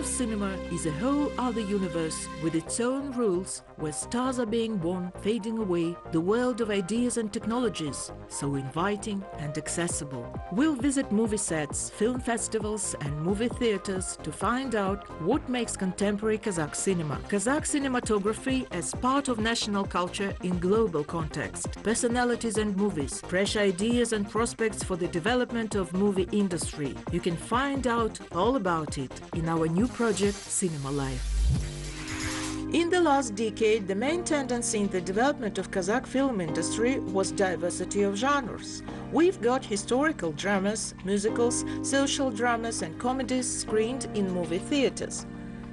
cinema is a whole other universe with its own rules, where stars are being born, fading away, the world of ideas and technologies, so inviting and accessible. We'll visit movie sets, film festivals and movie theaters to find out what makes contemporary Kazakh cinema. Kazakh cinematography as part of national culture in global context. Personalities and movies, fresh ideas and prospects for the development of movie industry. You can find out all about it in our new project Cinema Life. In the last decade, the main tendency in the development of Kazakh film industry was diversity of genres. We've got historical dramas, musicals, social dramas and comedies screened in movie theaters.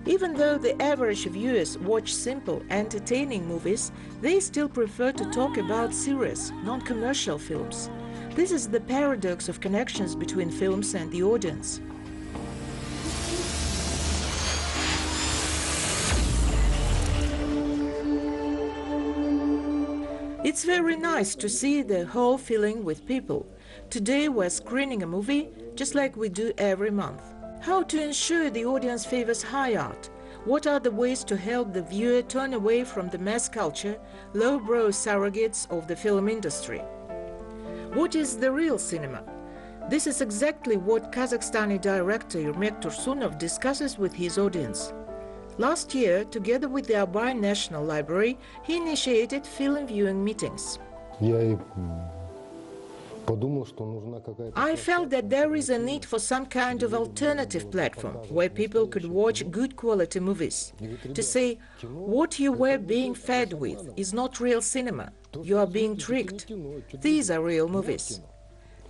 Even though the average viewers watch simple, entertaining movies, they still prefer to talk about serious, non-commercial films. This is the paradox of connections between films and the audience. It's very nice to see the whole feeling with people. Today we're screening a movie just like we do every month. How to ensure the audience favors high art? What are the ways to help the viewer turn away from the mass culture, lowbrow surrogates of the film industry? What is the real cinema? This is exactly what Kazakhstani director Yermek Tursunov discusses with his audience. Last year, together with the Abay National Library, he initiated film viewing meetings. I felt that there is a need for some kind of alternative platform where people could watch good quality movies. To say, what you were being fed with is not real cinema. You are being tricked. These are real movies.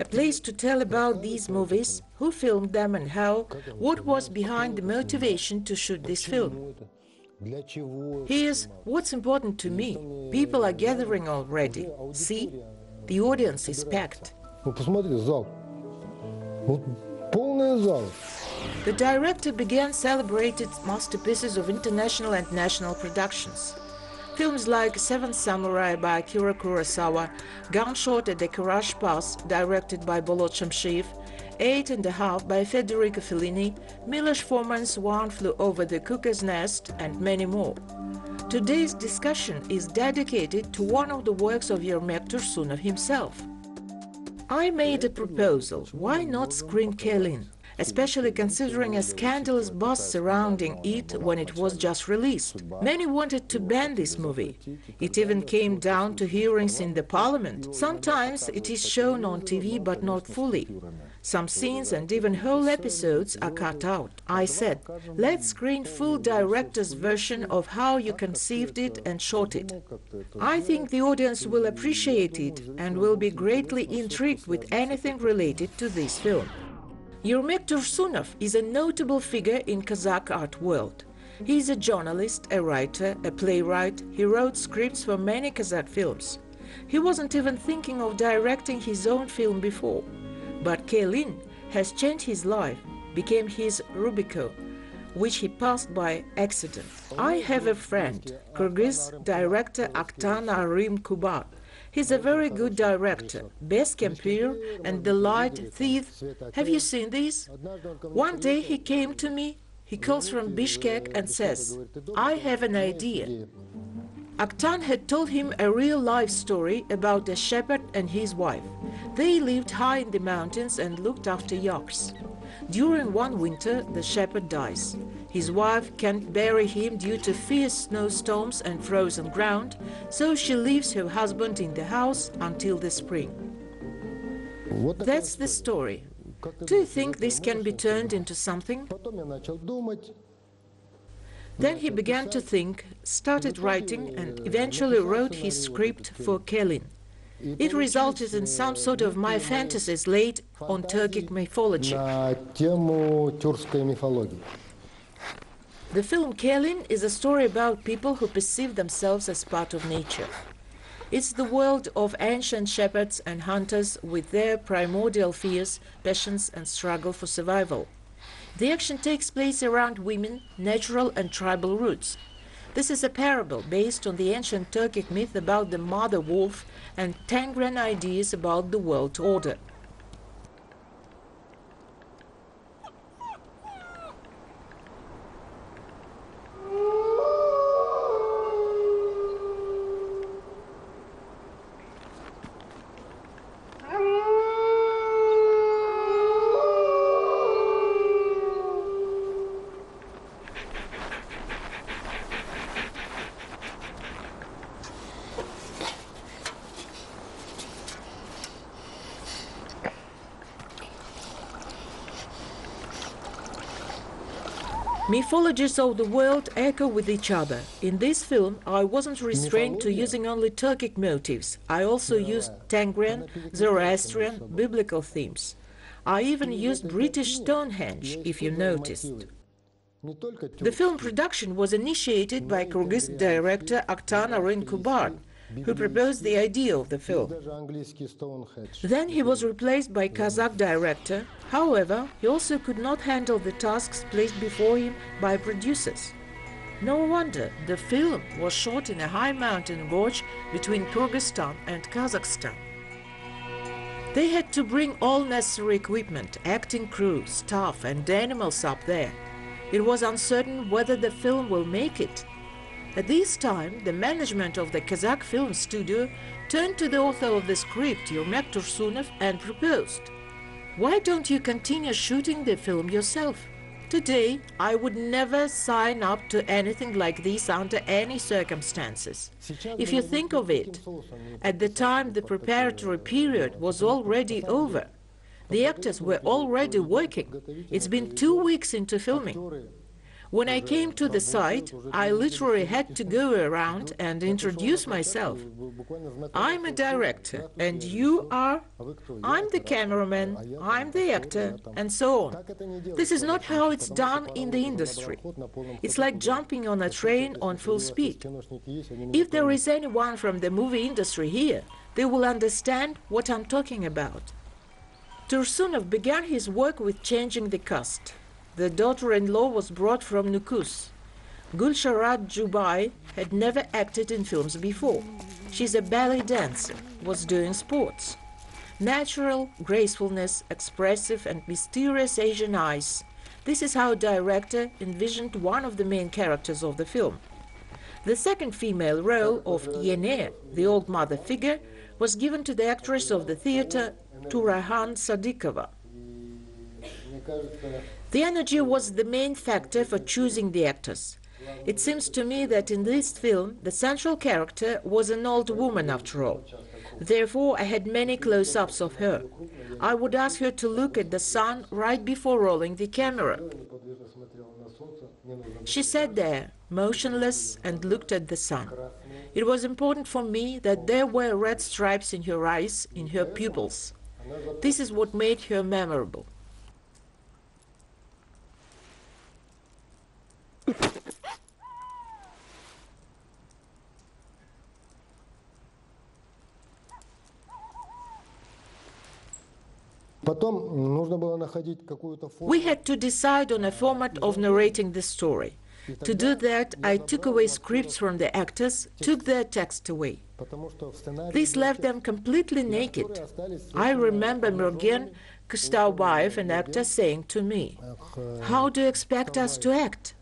A place to tell about these movies, who filmed them and how, what was behind the motivation to shoot this film. Here's what's important to me. People are gathering already. See? The audience is packed. The director began celebrated masterpieces of international and national productions. Films like Seventh Samurai by Akira Kurosawa, Gunshot at the Karash Pass, directed by Bolot Shamshiv, 8½ by Federico Fellini, Miloš Forman's One Flew Over the Cuckoo's Nest, and many more. Today's discussion is dedicated to one of the works of Yermek Tursunov himself. I made a proposal: why not screen Kelin? Especially considering a scandalous buzz surrounding it when it was just released. Many wanted to ban this movie. It even came down to hearings in the parliament. Sometimes it is shown on TV, but not fully. Some scenes and even whole episodes are cut out. I said, let's screen full director's version of how you conceived it and shot it. I think the audience will appreciate it and will be greatly intrigued with anything related to this film. Yermek Tursunov is a notable figure in Kazakh art world. He is a journalist, a writer, a playwright. He wrote scripts for many Kazakh films. He wasn't even thinking of directing his own film before. But Kelin has changed his life, became his Rubiko, which he passed by accident. I have a friend, Kyrgyz director Aktan Arim Kubat. He's a very good director, Best Campir and The Light Thief. Have you seen these? One day he came to me, he calls from Bishkek and says, I have an idea. Aktan had told him a real-life story about a shepherd and his wife. They lived high in the mountains and looked after yaks. During one winter, the shepherd dies. His wife can't bury him due to fierce snowstorms and frozen ground, so she leaves her husband in the house until the spring. That's the story. Do you think this can be turned into something? Then he began to think, started writing, and eventually wrote his script for Kelin. It resulted in some sort of my fantasies laid on Turkic mythology. The film Kelin is a story about people who perceive themselves as part of nature. It's the world of ancient shepherds and hunters with their primordial fears, passions and struggle for survival. The action takes place around women, natural and tribal roots. This is a parable based on the ancient Turkic myth about the mother wolf and Tangren ideas about the world order. Mythologies of the world echo with each other. In this film, I wasn't restrained to using only Turkic motifs. I also used Tangrian, Zoroastrian, biblical themes. I even used British Stonehenge, if you noticed. The film production was initiated by Kyrgyz director Aktan Arin Kuban, who proposed the idea of the film. Then he was replaced by Kazakh director. However, he also could not handle the tasks placed before him by producers. No wonder the film was shot in a high mountain gorge between Kyrgyzstan and Kazakhstan. They had to bring all necessary equipment, acting crew, staff and animals up there. It was uncertain whether the film will make it. At this time, the management of the Kazakh film studio turned to the author of the script, Yermek Tursunov, and proposed, "Why don't you continue shooting the film yourself?" Today, I would never sign up to anything like this under any circumstances. If you think of it, at the time the preparatory period was already over. The actors were already working. It's been 2 weeks into filming. When I came to the site, I literally had to go around and introduce myself. I'm a director, and you are? I'm the cameraman, I'm the actor, and so on. This is not how it's done in the industry. It's like jumping on a train on full speed. If there is anyone from the movie industry here, they will understand what I'm talking about. Tursunov began his work with changing the cast. The daughter-in-law was brought from Nukus. Gulsharat Jubai had never acted in films before. She's a ballet dancer, was doing sports. Natural, gracefulness, expressive and mysterious Asian eyes. This is how director envisioned one of the main characters of the film. The second female role of Yene, the old mother figure, was given to the actress of the theater, Turahan Sadikova. The energy was the main factor for choosing the actors. It seems to me that in this film, the central character was an old woman after all. Therefore, I had many close-ups of her. I would ask her to look at the sun right before rolling the camera. She sat there, motionless, and looked at the sun. It was important for me that there were red stripes in her eyes, in her pupils. This is what made her memorable. We had to decide on a format of narrating the story. To do that, I took away scripts from the actors, took their text away. This left them completely naked. I remember Mergen Kustaubayev, an actor, saying to me, "How do you expect us to act?"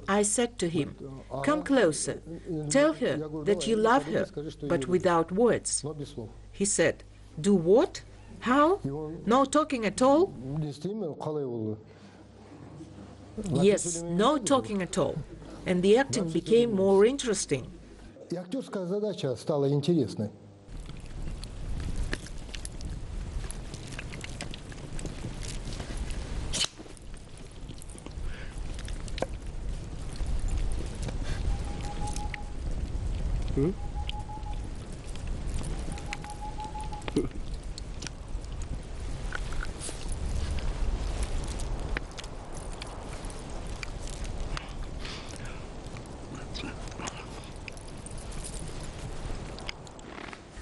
I said to him, "Come closer, tell her that you love her, but without words." He said, "Do what? How? No talking at all?" Yes, no talking at all. And the acting became more interesting.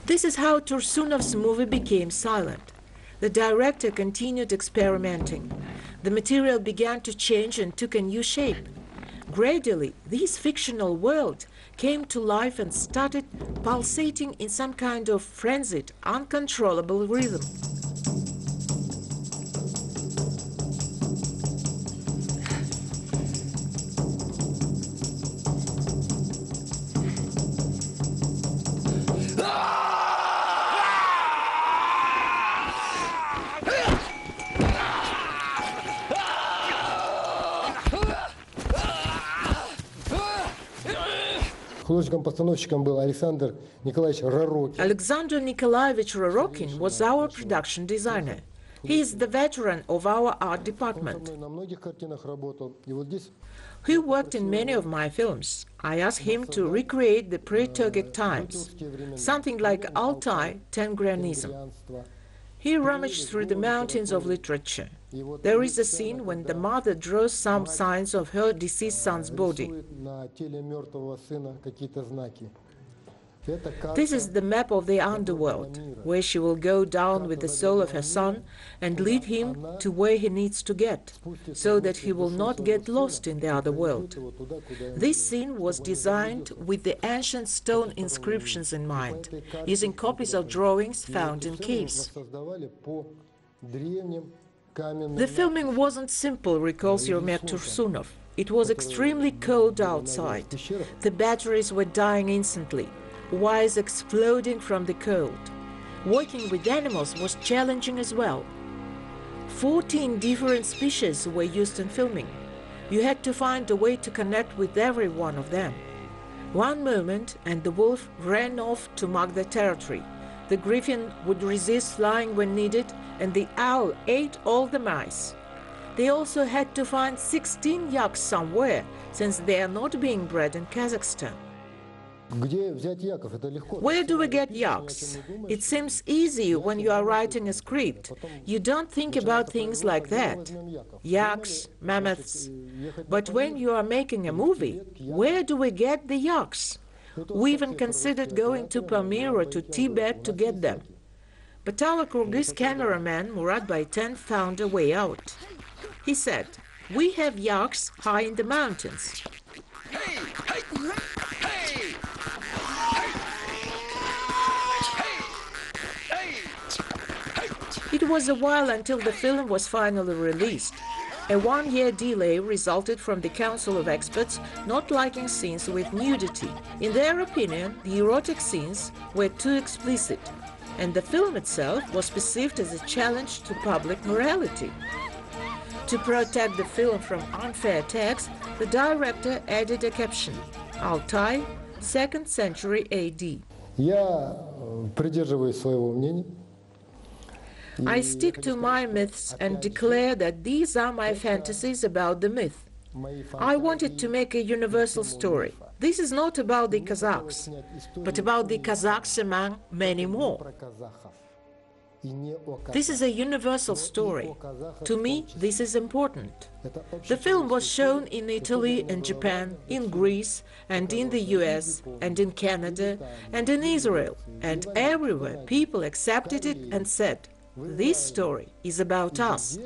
This is how Tursunov's movie became silent. The director continued experimenting. The material began to change and took a new shape. Gradually, this fictional world came to life and started pulsating in some kind of frenzied, uncontrollable rhythm. Художником-постановщиком был Александр Николаевич Ророкин. Alexander Nikolaevich Rorokin was our production designer. He is the veteran of our art department. He worked in many of my films. I asked him to recreate the pre-Turkic times, something like Altai Tengranism. He rummaged through the mountains of literature. There is a scene when the mother draws some signs of her deceased son's body. This is the map of the underworld, where she will go down with the soul of her son and lead him to where he needs to get, so that he will not get lost in the other world. This scene was designed with the ancient stone inscriptions in mind, using copies of drawings found in caves. The filming wasn't simple, recalls Yermek Tursunov. It was extremely cold outside. The batteries were dying instantly, wires exploding from the cold. Working with animals was challenging as well. 14 different species were used in filming. You had to find a way to connect with every one of them. One moment and the wolf ran off to mark the territory. The griffin would resist flying when needed, and the owl ate all the mice. They also had to find 16 yaks somewhere, since they are not being bred in Kazakhstan. Where do we get yaks? It seems easy when you are writing a script. You don't think about things like that. Yaks, mammoths. But when you are making a movie, where do we get the yaks? We even considered going to Pamir or to Tibet to get them. But our Kyrgyz cameraman Murat Bayten found a way out. He said, "We have yaks high in the mountains." It was a while until the film was finally released. A one-year delay resulted from the Council of Experts not liking scenes with nudity. In their opinion, the erotic scenes were too explicit, and the film itself was perceived as a challenge to public morality. To protect the film from unfair attacks, the director added a caption, Altai, 2nd century AD. I stick to my myths and declare that these are my fantasies about the myth. I wanted to make a universal story. This is not about the Kazakhs, but about the Kazakhs among many more. This is a universal story. To me, this is important. The film was shown in Italy and Japan, in Greece, and in the US, and in Canada, and in Israel, and everywhere people accepted it and said, "This story is about us."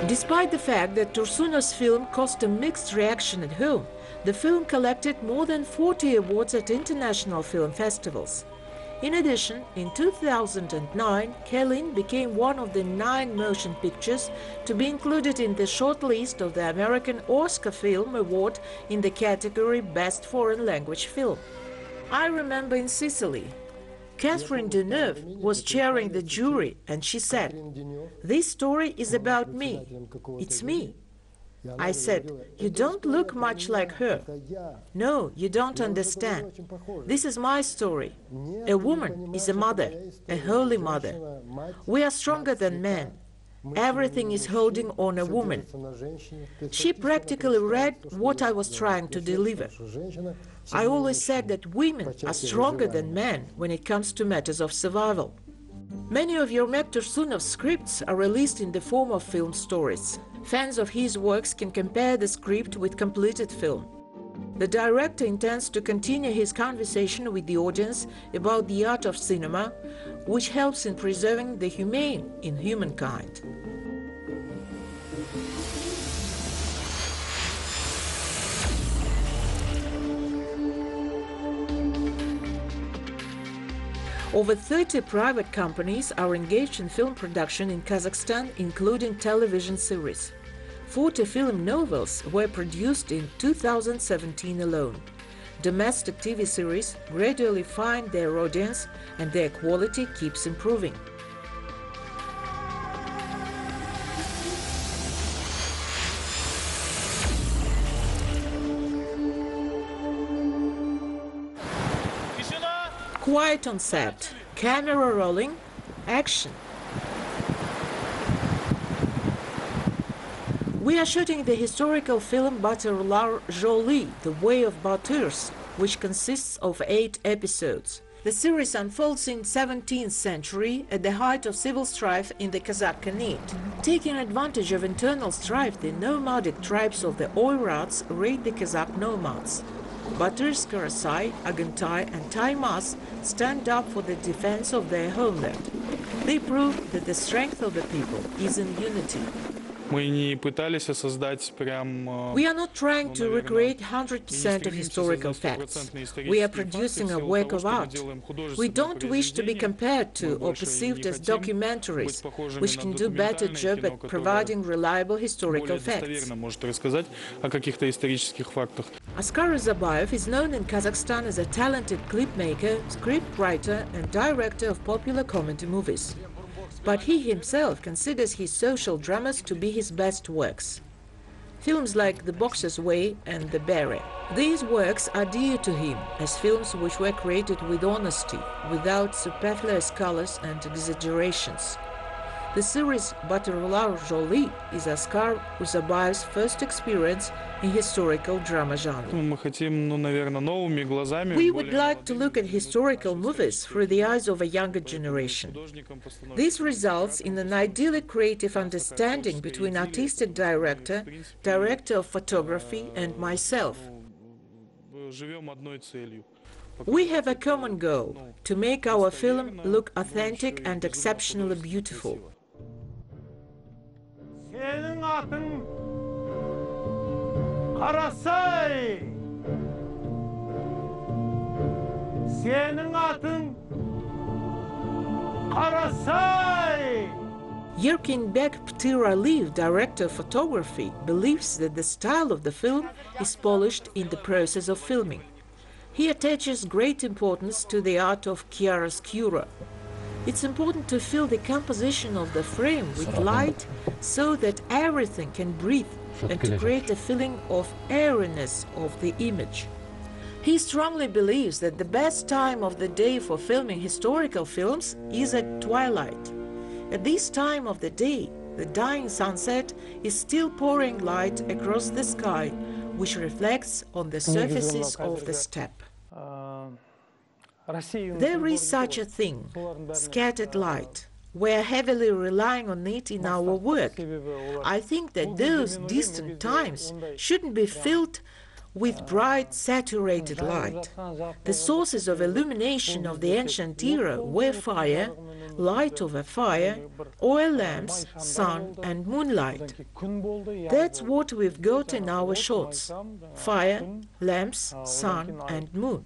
Despite the fact that Tursunov's film caused a mixed reaction at home, the film collected more than 40 awards at international film festivals. In addition, in 2009, Kelin became one of the 9 motion pictures to be included in the short list of the American Oscar Film Award in the category Best Foreign Language Film. I remember in Sicily, Catherine Deneuve was chairing the jury, and she said, "This story is about me. It's me." I said, "You don't look much like her." "No, you don't understand. This is my story. A woman is a mother, a holy mother. We are stronger than men. Everything is holding on a woman." She practically read what I was trying to deliver. I always said that women are stronger than men when it comes to matters of survival. Many of Yermek Tursunov's scripts are released in the form of film stories. Fans of his works can compare the script with completed film. The director intends to continue his conversation with the audience about the art of cinema, which helps in preserving the humane in humankind. Over 30 private companies are engaged in film production in Kazakhstan, including television series. 40 film novels were produced in 2017 alone. Domestic TV series gradually find their audience and their quality keeps improving. Quiet on set, camera rolling, action. We are shooting the historical film Joly, The Way of Baturs, which consists of 8 episodes. The series unfolds in 17th century at the height of civil strife in the Kazakh Khanate. Taking advantage of internal strife, the nomadic tribes of the Oirats raid the Kazakh nomads. Baturs, Karasai, Agantai and Taimas stand up for the defense of their homeland. They prove that the strength of the people is in unity. We are not trying to recreate 100% of historical facts. We are producing a work of art. We don't wish to be compared to or perceived as documentaries, which can do better job at providing reliable historical facts. Askar Uzabayev is known in Kazakhstan as a talented clip maker, script writer and director of popular comedy movies. But he himself considers his social dramas to be his best works. Films like The Boxer's Way and The Beret. These works are dear to him as films which were created with honesty, without superfluous colors and exaggerations. The series Baturs Joly is Askar Uzabayev's first experience in historical drama genre. We would like to look at historical movies through the eyes of a younger generation. This results in an idyllic creative understanding between artistic director, director of photography and myself. We have a common goal, to make our film look authentic and exceptionally beautiful. Senin atın Karasay. Senin atın Karasay. Yermek Tursunov, director of photography, believes that the style of the film is polished in the process of filming. He attaches great importance to the art of chiaroscuro. It's important to fill the composition of the frame with light so that everything can breathe and to create a feeling of airiness of the image. He strongly believes that the best time of the day for filming historical films is at twilight. At this time of the day, the dying sunset is still pouring light across the sky, which reflects on the surfaces of the steppe. There is such a thing, scattered light. We are heavily relying on it in our work. I think that those distant times shouldn't be filled with bright, saturated light. The sources of illumination of the ancient era were fire, light over fire, oil lamps, sun and moonlight. That's what we've got in our shots: fire, lamps, sun and moon.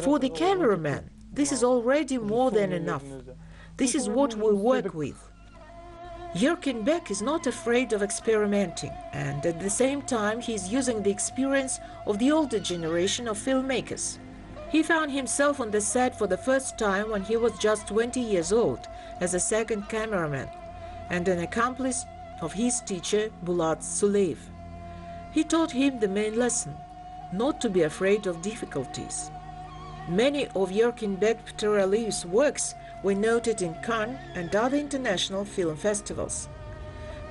For the cameraman, this is already more than enough. This is what we work with. Yermek is not afraid of experimenting, and at the same time he is using the experience of the older generation of filmmakers. He found himself on the set for the first time when he was just 20 years old, as a second cameraman, and an accomplice of his teacher Bulat Suleyev. He taught him the main lesson: not to be afraid of difficulties. Many of Yermek Tursunov's works were noted in Cannes and other international film festivals.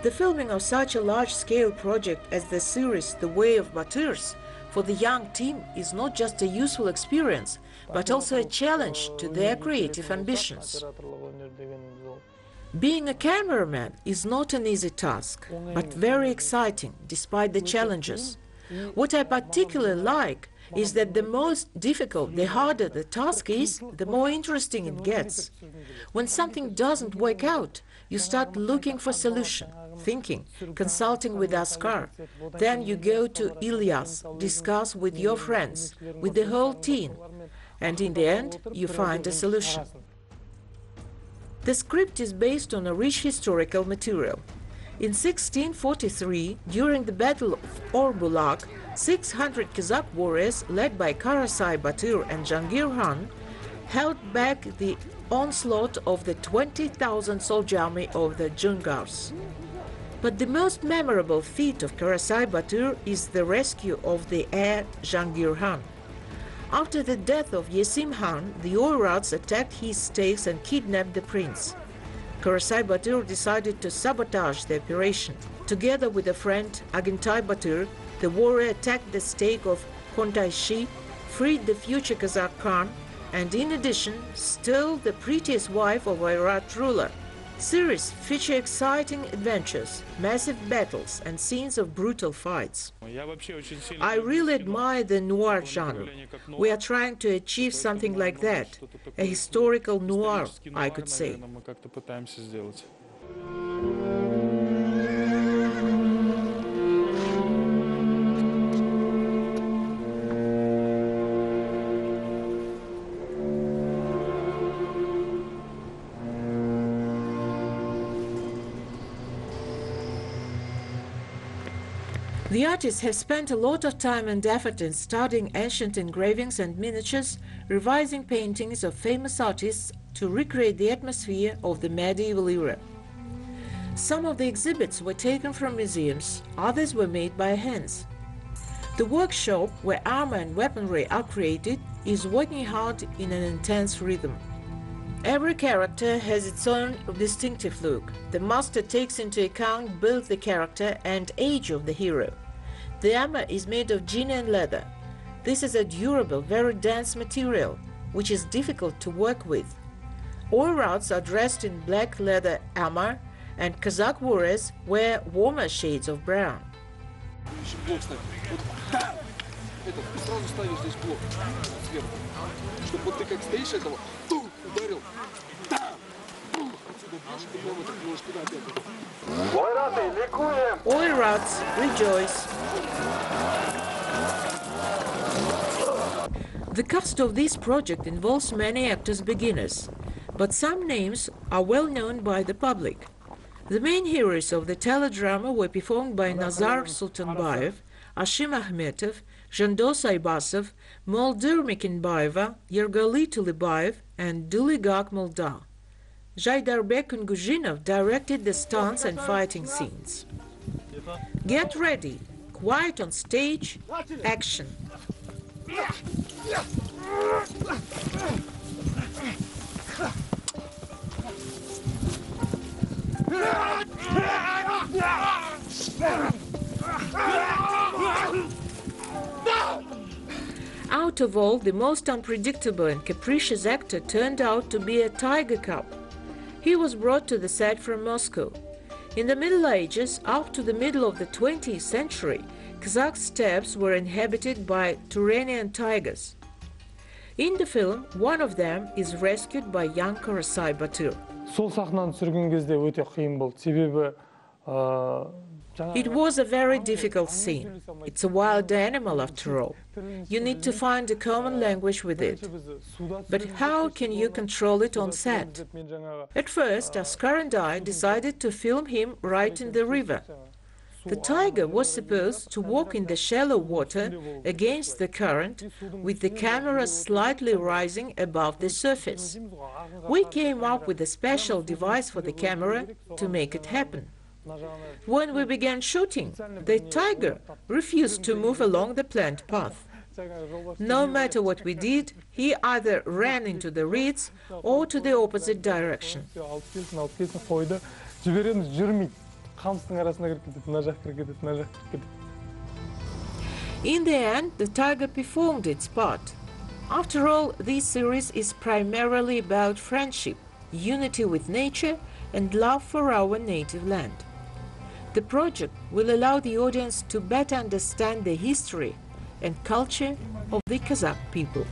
The filming of such a large-scale project as the series The Way of Baturs for the young team is not just a useful experience, but also a challenge to their creative ambitions. Being a cameraman is not an easy task, but very exciting despite the challenges. What I particularly like is that the more difficult, the harder the task is, the more interesting it gets. When something doesn't work out, you start looking for solution, thinking, consulting with Askar. Then you go to Ilyas, discuss with your friends, with the whole team, and in the end, you find a solution. The script is based on a rich historical material. In 1643, during the Battle of Orbulag, 600 Kazakh warriors led by Karasai Batyr and Jangir Khan held back the onslaught of the 20,000 soldier army of the Dzungars. But the most memorable feat of Karasai Batyr is the rescue of the heir Jangir Khan. After the death of Yesim Khan, the Oirats attacked his stakes and kidnapped the prince. Karasai Batyr decided to sabotage the operation. Together with a friend, Agintai Batyr, the warrior attacked the stake of Kontaishi, freed the future Kazakh Khan, and in addition, stole the prettiest wife of Oirat ruler. Series feature exciting adventures, massive battles, and scenes of brutal fights. I really admire the noir genre. We are trying to achieve something like that, a historical noir, I could say. The artists have spent a lot of time and effort in studying ancient engravings and miniatures, revising paintings of famous artists to recreate the atmosphere of the medieval era. Some of the exhibits were taken from museums, others were made by hands. The workshop, where armor and weaponry are created, is working hard in an intense rhythm. Every character has its own distinctive look. The master takes into account both the character and age of the hero. The armor is made of Guinean leather. This is a durable, very dense material, which is difficult to work with. Oirats are dressed in black leather armor, and Kazakh warriors wear warmer shades of brown. Oirats rejoice. The cast of this project involves many actors beginners, but some names are well known by the public. The main heroes of the teledrama were performed by Nazar Sultanbayev, Ashim Ahmetov, Jandos Aybasov, Moldur Mekinbayeva, Yergali Tulibayev, and Duligak Molda. Jaydarbek Unguzhinov directed the stunts and fighting scenes. Get ready, quiet on stage, action. Out of all, the most unpredictable and capricious actor turned out to be a tiger cub. He was brought to the set from Moscow. In the Middle Ages, up to the middle of the 20th century, Kazakh steppes were inhabited by Turanian tigers. In the film, one of them is rescued by young Karasai Batyr. It was a very difficult scene. It's a wild animal after all. You need to find a common language with it. But how can you control it on set? At first, Askar and I decided to film him right in the river. The tiger was supposed to walk in the shallow water against the current, with the camera slightly rising above the surface. We came up with a special device for the camera to make it happen. When we began shooting, the tiger refused to move along the planned path. No matter what we did, he either ran into the reeds or to the opposite direction. In the end, the tiger performed its part. After all, this series is primarily about friendship, unity with nature, and love for our native land. The project will allow the audience to better understand the history and culture of the Kazakh people.